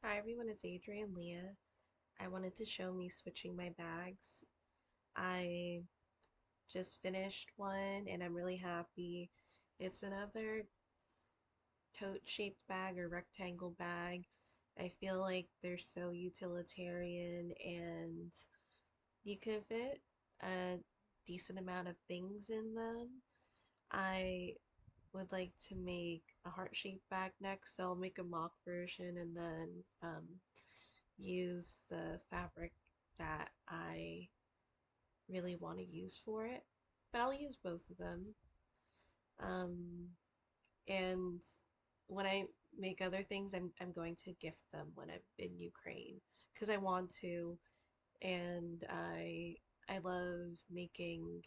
Hi everyone, it's Adrienne Leah. I wanted to show me switching my bags. I just finished one and I'm really happy. It's another tote shaped bag or rectangle bag. I feel like they're so utilitarian and you can fit a decent amount of things in them. I would like to make a heart-shaped bag next, so I'll make a mock version and then use the fabric that I really want to use for it. But I'll use both of them. Um, and when I make other things, I'm going to gift them when I'm in Ukraine because I want to, and I love making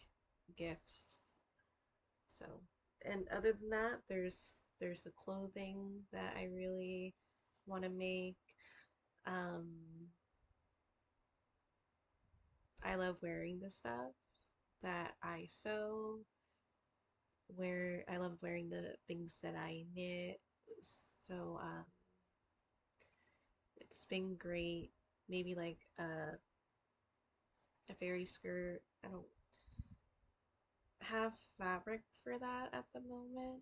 gifts. So, and other than that, there's the clothing that I really want to make. Um, I love wearing the stuff that I sew, where I love wearing the things that I knit. So it's been great. Maybe like a fairy skirt. I don't have fabric for that at the moment.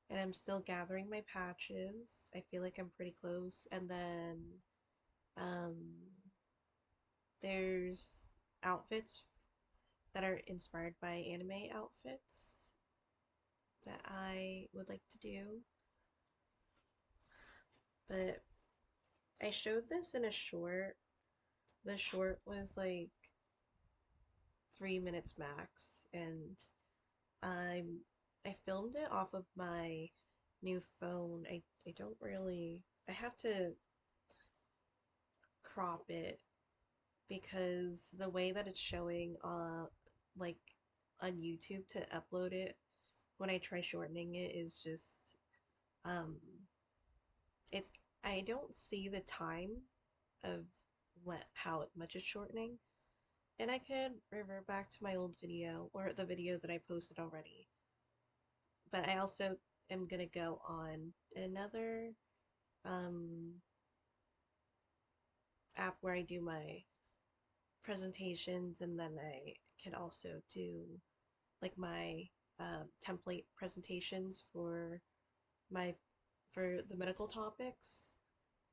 And I'm still gathering my patches. I feel like I'm pretty close. And then um, there's outfits that are inspired by anime outfits that I would like to do. But I showed this in a short. The short was like 3 minutes max, and I'm I filmed it off of my new phone. I don't really I have to crop it because the way that it's showing like on YouTube to upload it when I try shortening it is just um it's I don't see the time of what how much it's shortening. And I could revert back to my old video or the video that I posted already. But I also am gonna go on another um, app where I do my presentations, and then I can also do like my template presentations for my for the medical topics.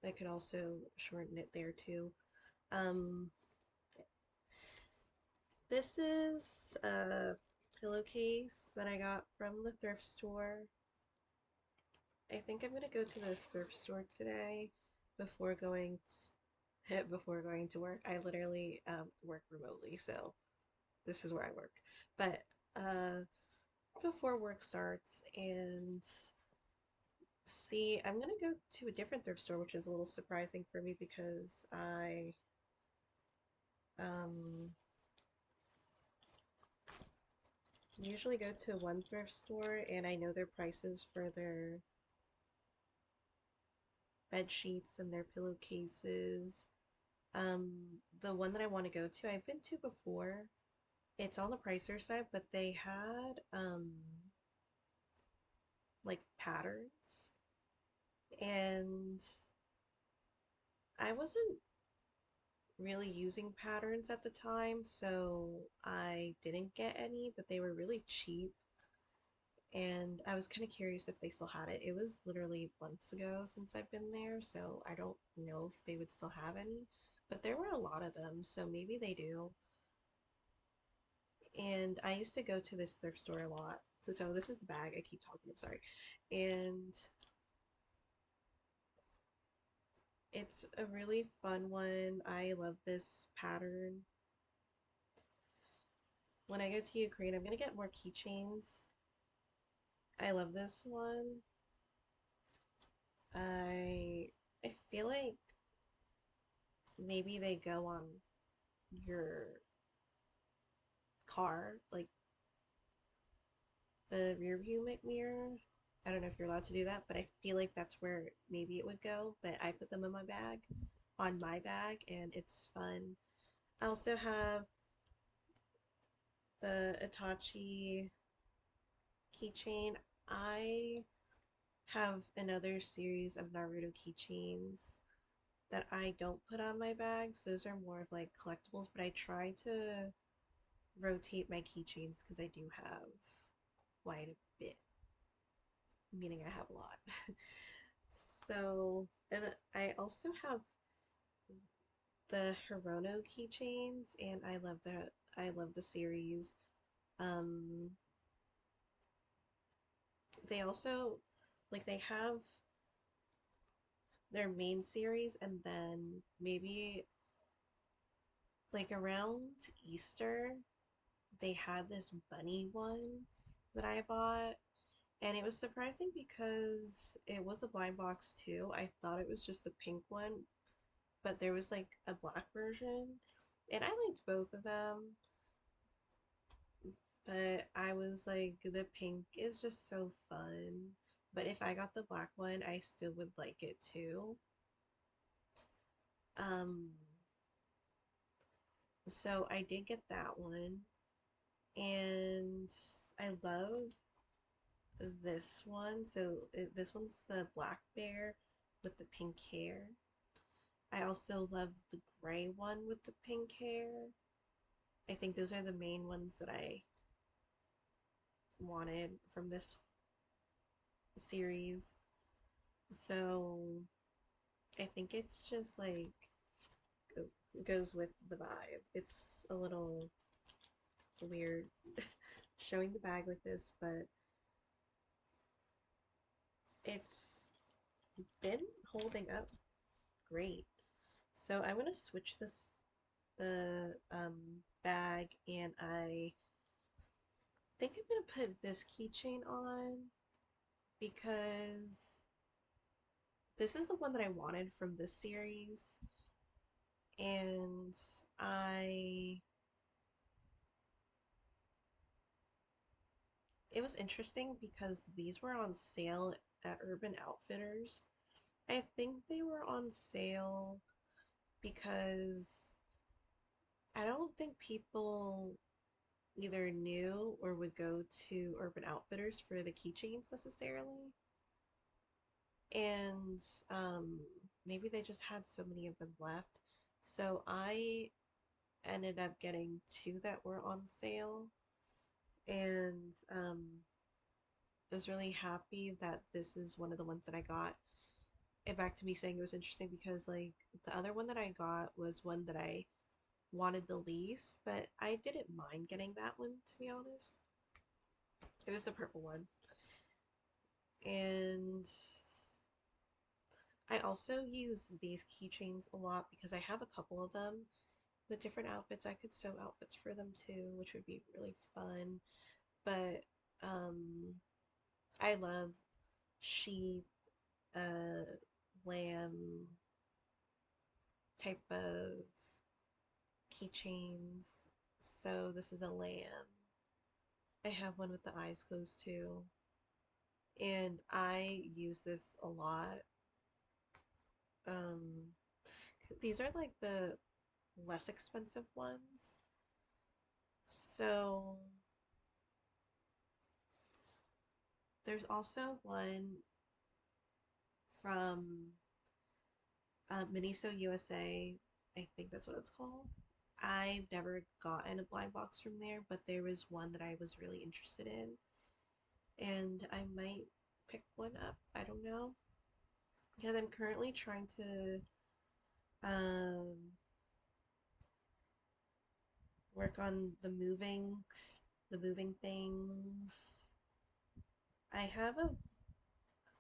I could also shorten it there too. Um, this is a pillowcase that I got from the thrift store. I think I'm gonna go to the thrift store today before going before going to work. I literally work remotely, so this is where I work. But uh, before work starts and see, I'm gonna go to a different thrift store, which is a little surprising for me because I um, usually go to one thrift store and I know their prices for their bed sheets and their pillowcases. The one that I want to go to, I've been to before. It's on the pricier side, but they had like patterns, and I wasn't really using patterns at the time, so I didn't get any, but they were really cheap. And I was kind of curious if they still had it. It was literally months ago since I've been there, so I don't know if they would still have any. But there were a lot of them, so maybe they do. And I used to go to this thrift store a lot. So this is the bag. I keep talking, I'm sorry. And it's a really fun one. I love this pattern. When I go to Ukraine, I'm gonna get more keychains. I love this one. I I feel like maybe they go on your car, like the rear view mirror. I don't know if you're allowed to do that, but I feel like that's where maybe it would go. But I put them in my bag, on my bag, and it's fun. I also have the Itachi keychain. I have another series of Naruto keychains that I don't put on my bags. Those are more of like collectibles, but I try to rotate my keychains because I do have quite a bit, meaning I have a lot. So, and I also have the Hirono keychains, and I love the series. Um, they also like they have their main series, and then maybe like around Easter, they had this bunny one that I bought, and it was surprising because it was a blind box too. I thought it was just the pink one, but there was like a black version, and I liked both of them. But I was like, the pink is just so fun. But if I got the black one, I still would like it too. Um, so I did get that one, and I love this one. So this one's the black bear with the pink hair. I also love the gray one with the pink hair. I think those are the main ones that I wanted from this series. So I think it's just like goes with the vibe. It's a little weird showing the bag like this, but it's been holding up great. So I'm gonna switch the bag, and I think I'm gonna put this keychain on because this is the one that I wanted from this series, and I it was interesting because these were on sale at Urban Outfitters. I think they were on sale because I don't think people either knew or would go to Urban Outfitters for the keychains necessarily. And um, maybe they just had so many of them left. So I ended up getting two that were on sale, and was really happy that this is one of the ones that I got. And back to me saying it was interesting because like the other one that I got was one that I wanted the least, but I didn't mind getting that one to be honest. It was the purple one. And I also use these keychains a lot because I have a couple of them with different outfits. I could sew outfits for them too, which would be really fun. But um, I love sheep, uh, lamb type of keychains. So this is a lamb. I have one with the eyes closed too. And I use this a lot. Um, these are like the less expensive ones. So there's also one from Miniso USA. I think that's what it's called. I've never gotten a blind box from there, but there was one that I was really interested in, and I might pick one up. I don't know. Because I'm currently trying to um, work on the moving things. I have a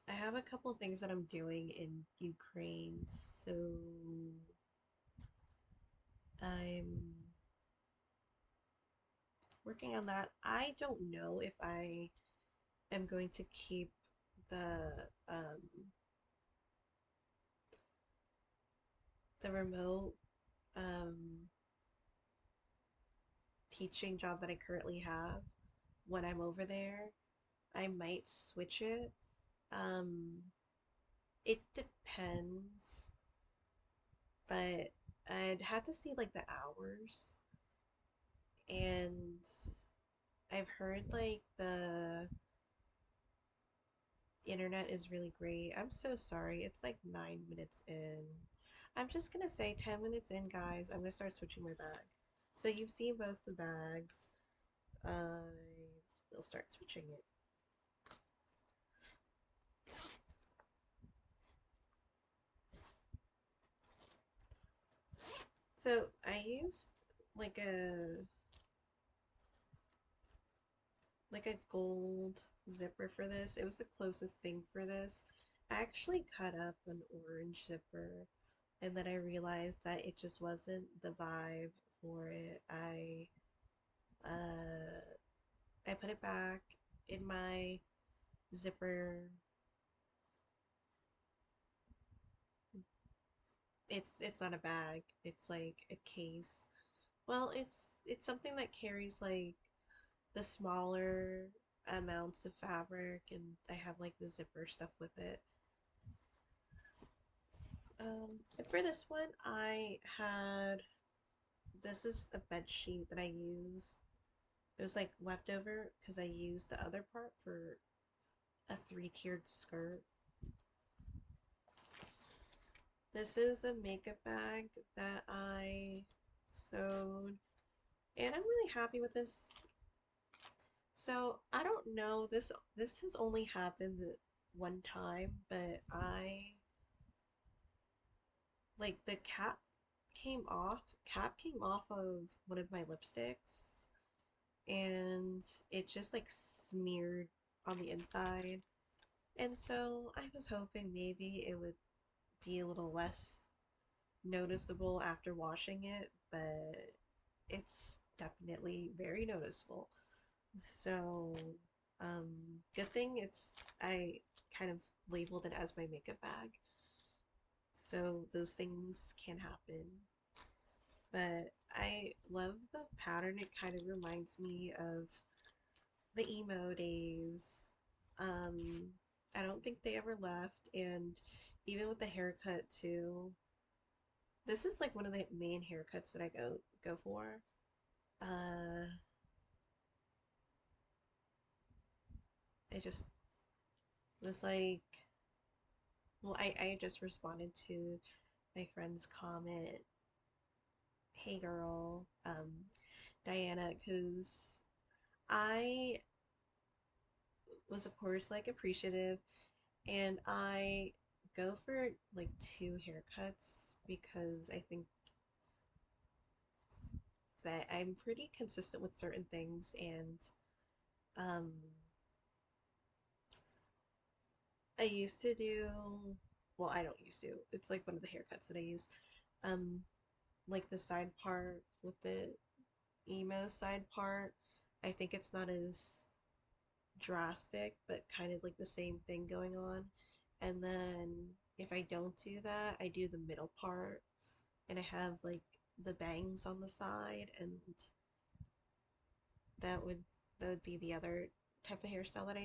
I have a couple of things that I'm doing in Ukraine, so I'm working on that. I don't know if I am going to keep the um, the remote um, teaching job that I currently have when I'm over there. I might switch it. Um, it depends, but I'd have to see like the hours, and I've heard like the internet is really great. I'm so sorry. It's like 9 minutes in. I'm just gonna say 10 minutes in, guys, I'm gonna start switching my bag. So you've seen both the bags. I will start switching it. So I used like a like a gold zipper for this. It was the closest thing for this. I actually cut up an orange zipper and then I realized that it just wasn't the vibe for it. I put it back in my zipper. It's not a bag. It's like a case. Well, it's something that carries like the smaller amounts of fabric and I have like the zipper stuff with it. And for this one, I had this is a bed sheet that I used. It was like leftover because I used the other part for a three-tiered skirt. This is a makeup bag that I sewed, and I'm really happy with this. So I don't know, this has only happened one time, but I like the cap came off of one of my lipsticks and it just like smeared on the inside. And so I was hoping maybe it would be a little less noticeable after washing it, but it's definitely very noticeable. So, um, good thing I kind of labeled it as my makeup bag. So those things can happen. But I love the pattern. It kind of reminds me of the emo days. Um, I don't think they ever left, and even with the haircut too. This is like one of the main haircuts that I go for. Uh, I just was like, well, I just responded to my friend's comment, "Hey girl, Diana," because I was of course like appreciative, and I go for like two haircuts because I think that I'm pretty consistent with certain things, and um, I used to do, well, I don't used to. It's like one of the haircuts that I use. Um, like the side part with the emo side part. I think it's not as drastic, but kind of like the same thing going on. And then if I don't do that, I do the middle part and I have like the bangs on the side and that would that would be the other type of hairstyle that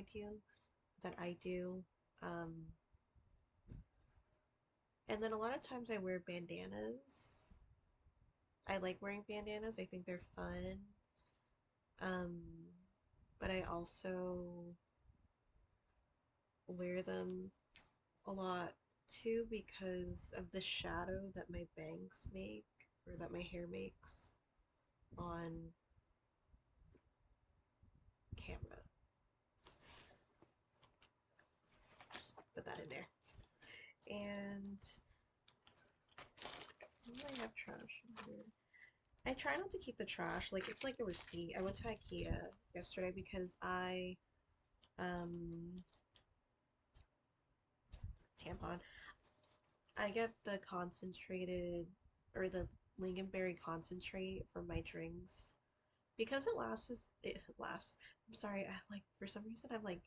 I do. Um, and then a lot of times I wear bandanas. I like wearing bandanas. I think they're fun. Um, but I also wear them a lot too because of the shadow that my bangs make or that my hair makes on camera. Just put that in there. And I have trash in here. I try not to keep the trash. Like it's like a receipt. I went to IKEA yesterday because um tampon. I get the concentrated or the lingonberry concentrate for my drinks because it lasts. I'm sorry, like for some reason I'm like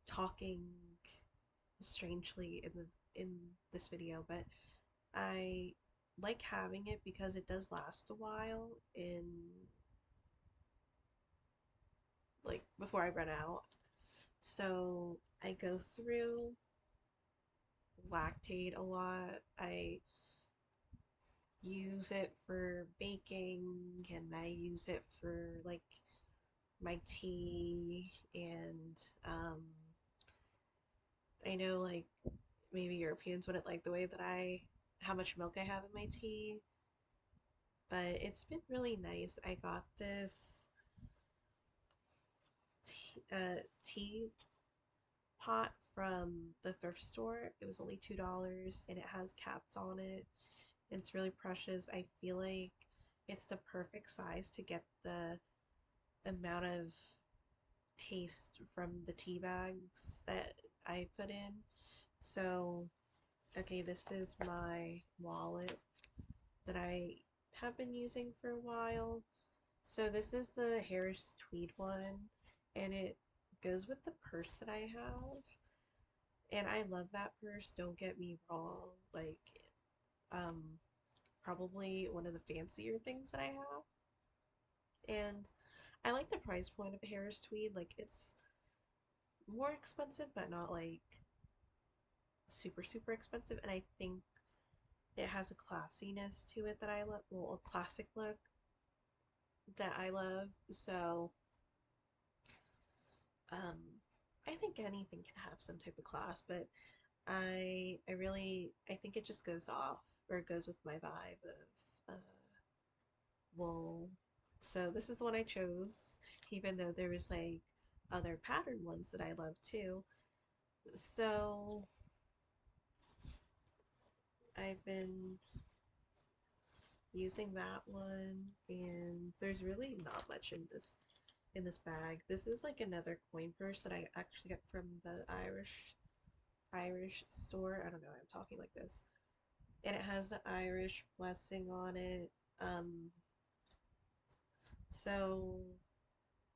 talking strangely in this video, but I like having it because it does last a while in like before I run out. So I go through lactate a lot. I use it for baking and I use it for like my tea and I know like maybe Europeans wouldn't like the way that I how much milk I have in my tea, but it's been really nice. I got this tea pot from the thrift store. It was only $2 and it has caps on it. It's really precious. I feel like it's the perfect size to get the amount of taste from the tea bags that I put in. So, okay, this is my wallet that I have been using for a while. So this is the Harris Tweed one, and it goes with the purse that I have. And I love that purse, don't get me wrong. Like, um, probably one of the fancier things that I have. And I like the price point of Harris Tweed. Like, it's more expensive, but not like super, super expensive. And I think it has a classiness to it that I love. Well, a classic look that I love. So, um, I think anything can have some type of class, but I think it just goes off or it goes with my vibe of wool. So this is the one I chose, even though there was like other pattern ones that I love too. So I've been using that one, and there's really not much in this bag. This is like another coin purse that I actually got from the Irish store. I don't know, I'm talking like this. And it has the Irish blessing on it. Um, so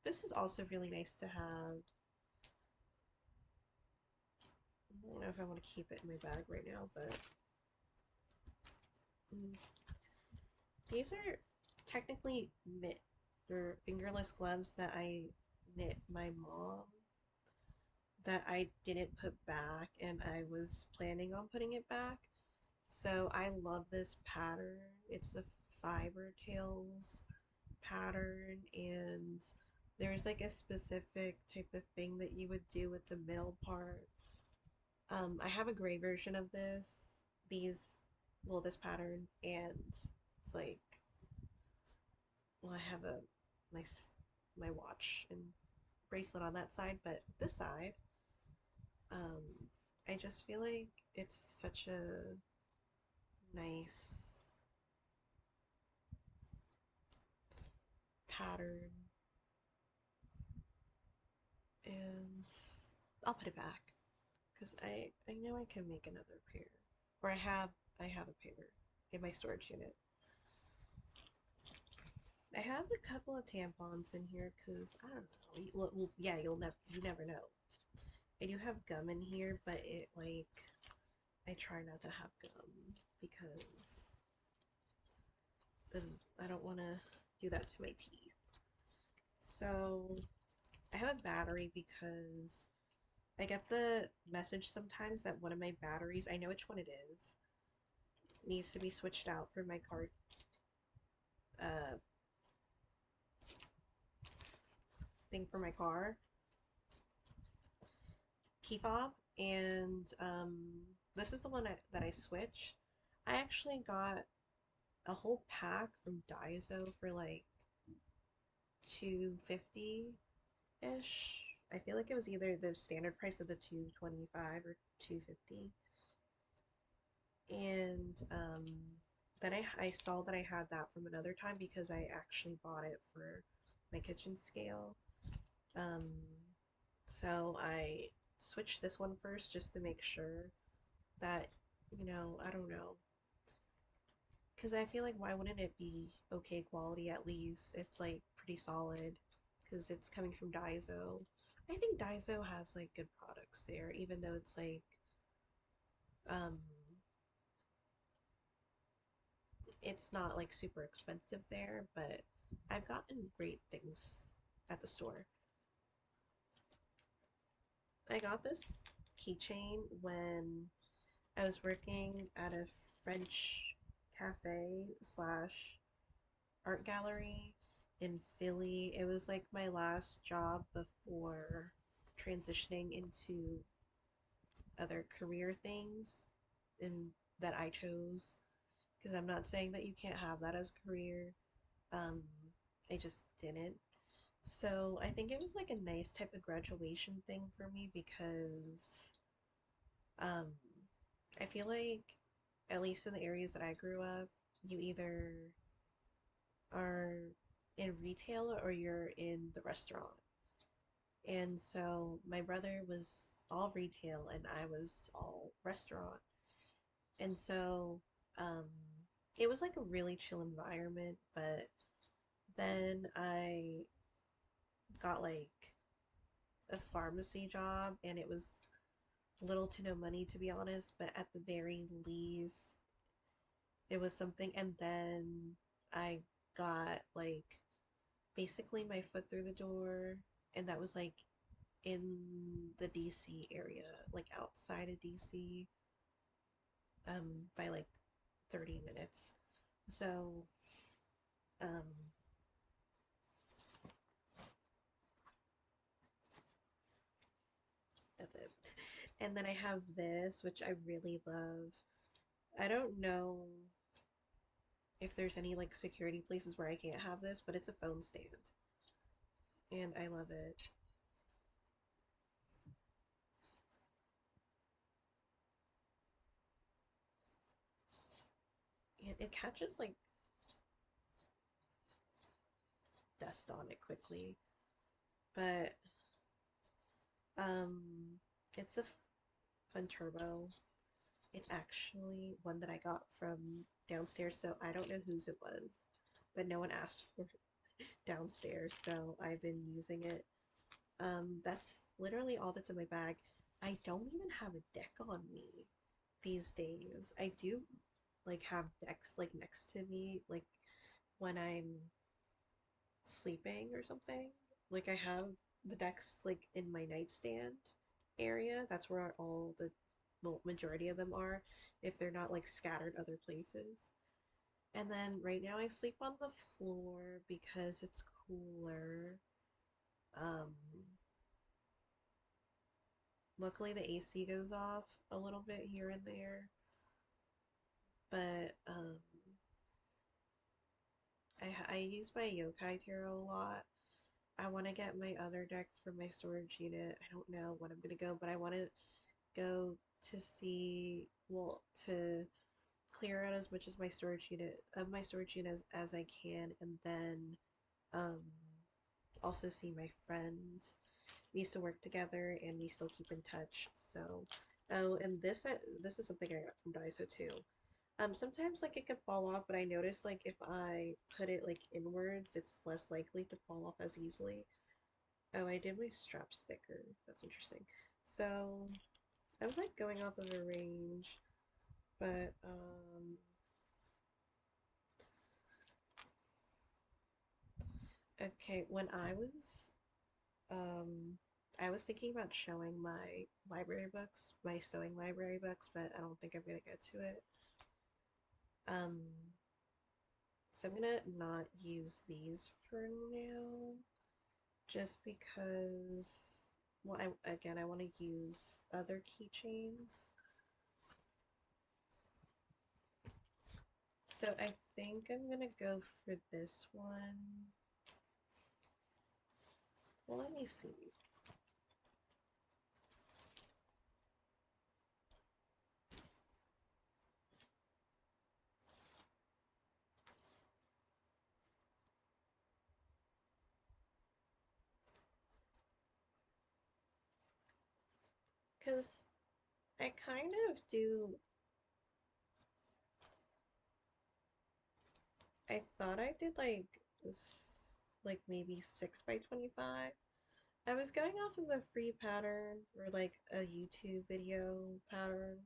this is also really nice to have. I don't know if I want to keep it in my bag right now, but mm, these are technically mitt or fingerless gloves that I knit my mom that I didn't put back and I was planning on putting it back. So I love this pattern. It's the Fiber Tails pattern, and there's like a specific type of thing that you would do with the middle part. I have a gray version of this pattern, and it's like, well, I have a nice my watch and bracelet on that side, but this side, um, I just feel like it's such a nice pattern, and I'll put it back because I know I can make another pair, or I have a pair in my storage unit. I have a couple of tampons in here because I don't know. Well, yeah, you never know. I do have gum in here, but it like I try not to have gum because I don't want to do that to my teeth. So I have a battery because I get the message sometimes that one of my batteries, I know which one it is, needs to be switched out for my car uh, thing for my car key fob, and this is the one that I switched. I actually got a whole pack from Daiso for like 250 ish. I feel like it was either the standard price of the 225 or 250. And then I saw that I had that from another time because I actually bought it for my kitchen scale. Um, so I switched this one first just to make sure that, I don't know. Because I feel like why wouldn't it be okay quality at least? It's like pretty solid because it's coming from Daiso. I think Daiso has like good products there, even though it's like um it's not like super expensive there, but I've gotten great things at the store. I got this keychain when I was working at a French cafe slash art gallery in Philly. It was like my last job before transitioning into other career things in that I chose. because I'm not saying that you can't have that as a career. Um, I just didn't. So I think it was like a nice type of graduation thing for me because um, I feel like, at least in the areas that I grew up, you either are in retail or you're in the restaurant. And so my brother was all retail and I was all restaurant. And so um, it was like a really chill environment, but then I got like a pharmacy job and it was little to no money to be honest, but at the very least it was something. And then I got like basically my foot through the door, and that was like in the DC area, like outside of DC, by like 30 minutes. So, um, that's it. And then I have this, which I really love. I don't know if there's any like security places where I can't have this, but it's a phone stand. And I love it. And it catches like dust on it quickly. But um it's a fun turbo. It's actually one that I got from downstairs, so I don't know whose it was. But no one asked for it downstairs, so I've been using it. That's literally all that's in my bag. I don't even have a deck on me these days. I do like have decks like next to me, like when I'm sleeping or something. Like I have the decks like in my nightstand area. That's where all the majority of them are, if they're not like scattered other places. And then right now I sleep on the floor because it's cooler. Um, Luckily the AC goes off a little bit here and there, but I use my Yokai Tarot a lot. I want to get my other deck for my storage unit. I don't know when I'm gonna go, but I want to go to see, well, to clear out as much as my storage unit of my storage unit as I can, and then um, also see my friends. We used to work together, and we still keep in touch. So, oh, and this is something I got from Daiso too. Sometimes like it could fall off, but I noticed like if I put it like inwards, it's less likely to fall off as easily. Oh, I did my straps thicker. That's interesting. So I was like going off of a range, but okay, when um I was thinking about showing my library books, my sewing library books, but I don't think I'm gonna get to it. Um, so I'm gonna not use these for now, just because, well, I want to use other keychains. So I think I'm gonna go for this one. Well, let me see. Because I kind of do. I thought I did like maybe 6 by 25. I was going off of a free pattern or like a YouTube video pattern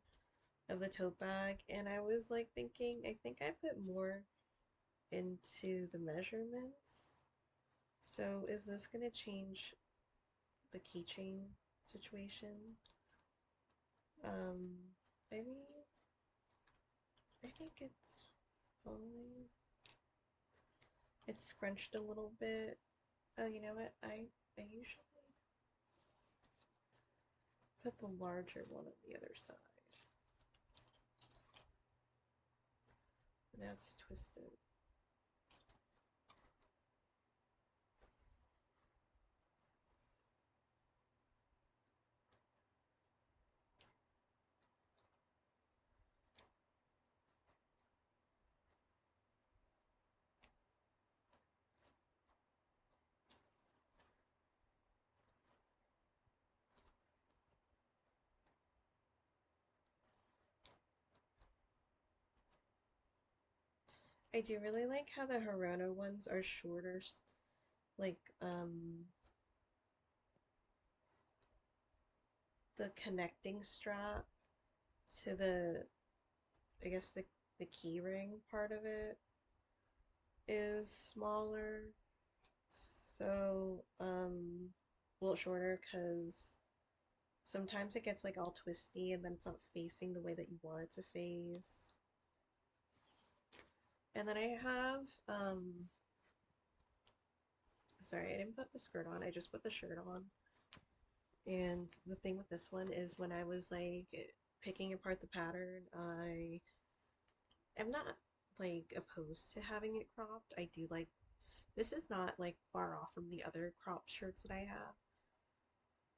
of the tote bag, and I was like thinking, I think I put more into the measurements. So is this gonna change the keychain situation? Um, maybe I think it's fine. It's scrunched a little bit. Oh, you know what? I usually put the larger one on the other side. That's twisted. I do really like how the Hirono ones are shorter, like the connecting strap to the, I guess the key ring part of it is smaller. So, well, shorter because sometimes it gets like all twisty and then it's not facing the way that you want it to face. And then I have, sorry, I didn't put the skirt on, I just put the shirt on. And the thing with this one is when I was like picking apart the pattern, I am not like opposed to having it cropped. I do like, this is not like far off from the other cropped shirts that I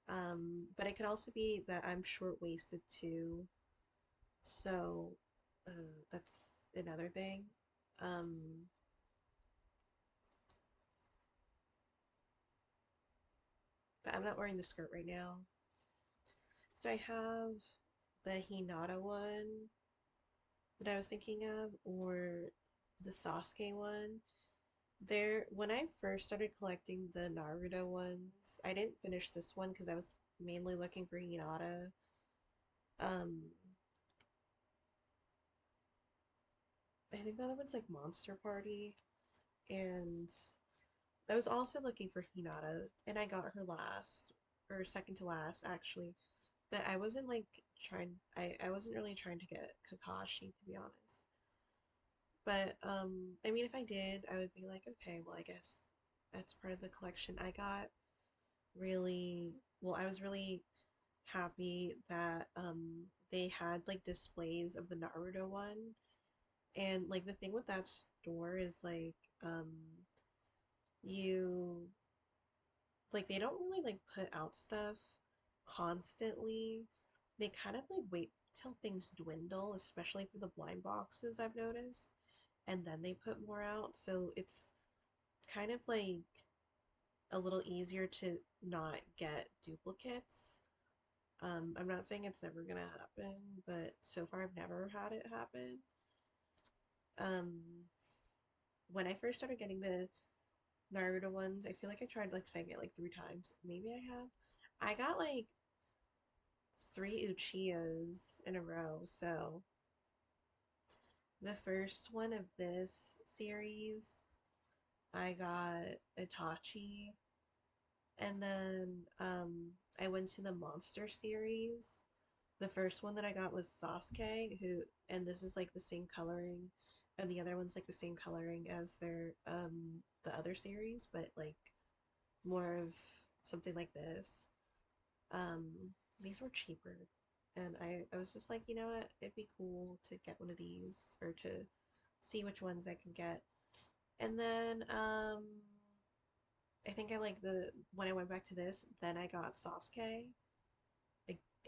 have. But it could also be that I'm short-waisted too, so that's another thing. Um, but I'm not wearing the skirt right now. So I have the Hinata one that I was thinking of, or the Sasuke one. There, when I first started collecting the Naruto ones, I didn't finish this one because I was mainly looking for Hinata. Um, I think the other one's like Monster Party, and I was also looking for Hinata, and I got her last, or second to last, actually. But I wasn't like I wasn't really trying to get Kakashi, to be honest. But, I mean, if I did, I would be like, okay, well, I guess that's part of the collection. I was really happy that, they had like displays of the Naruto one. And like the thing with that store is like, um, you like they don't really like put out stuff constantly. They kind of like wait till things dwindle, especially for the blind boxes I've noticed, and then they put more out. So it's kind of like a little easier to not get duplicates. I'm not saying it's never gonna happen, but so far I've never had it happen. Um, when I first started getting the Naruto ones, I feel like I tried like saying it like 3 times. Maybe I have. I got like 3 Uchiyas in a row. So the first one of this series, I got Itachi, and then I went to the Monster series. The first one that I got was Sasuke, who, and this is like the same coloring, and the other one's like the same coloring as their the other series, but like more of something like this. Um, these were cheaper. And I was just like, you know what, it'd be cool to get one of these or to see which ones I can get. And then I think I like the when I went back to this, then I got Sasuke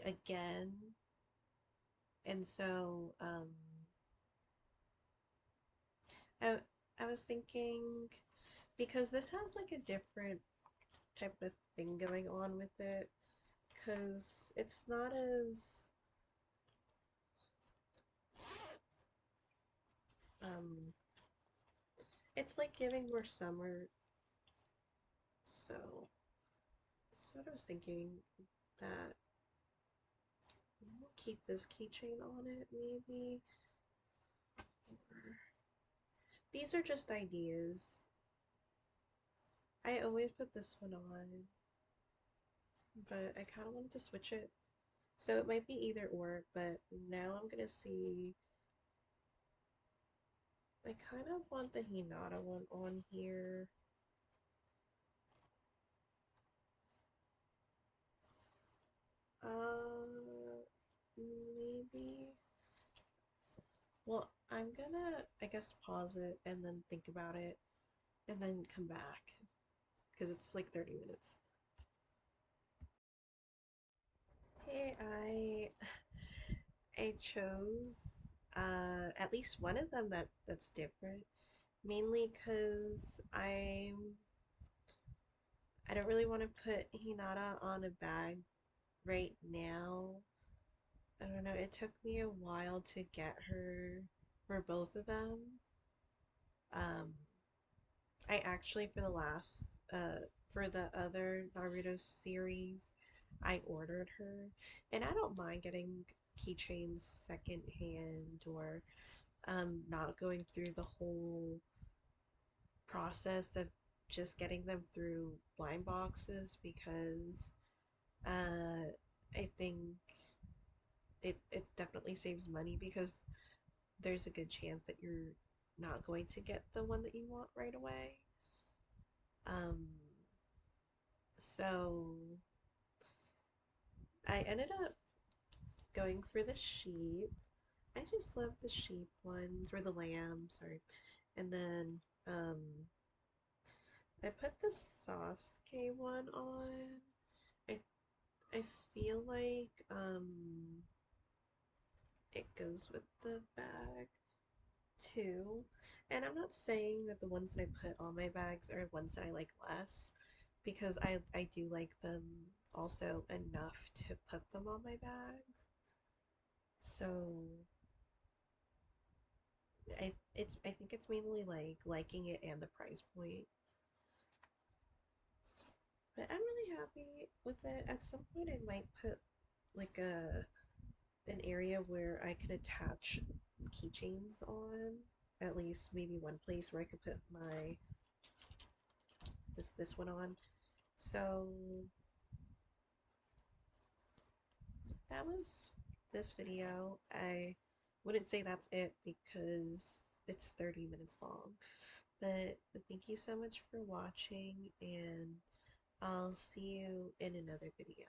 again. And so I I was thinking because this has like a different type of thing going on with it because it's not as um it's like giving more summer. So what I was thinking that we'll keep this keychain on it maybe. Or, these are just ideas. I always put this one on, but I kind of wanted to switch it. So it might be either or, but now I'm gonna see. I kind of want the Hinata one on here. Maybe. Well, I'm gonna, I guess, pause it and then think about it and then come back because it's like 30 minutes. Okay, I chose at least one of them that's different, mainly because I don't really want to put Hinata on a bag right now. I don't know, it took me a while to get her for both of them. Um, I actually for the other Naruto series, I ordered her, and I don't mind getting keychains secondhand or not going through the whole process of just getting them through blind boxes because uh, I think it definitely saves money because there's a good chance that you're not going to get the one that you want right away. Um, so I ended up going for the sheep. I just love the sheep ones, or the lamb, sorry. And then I put the Sasuke one on. I I feel like it goes with the bag too. And I'm not saying that the ones that I put on my bags are ones that I like less because I do like them also enough to put them on my bag. So I think it's mainly like liking it and the price point. But I'm really happy with it. At some point I might put like a an area where I could attach keychains on. At least maybe one place where I could put my this one on. So that was this video. I wouldn't say that's it because it's 30 minutes long. But thank you so much for watching, and I'll see you in another video.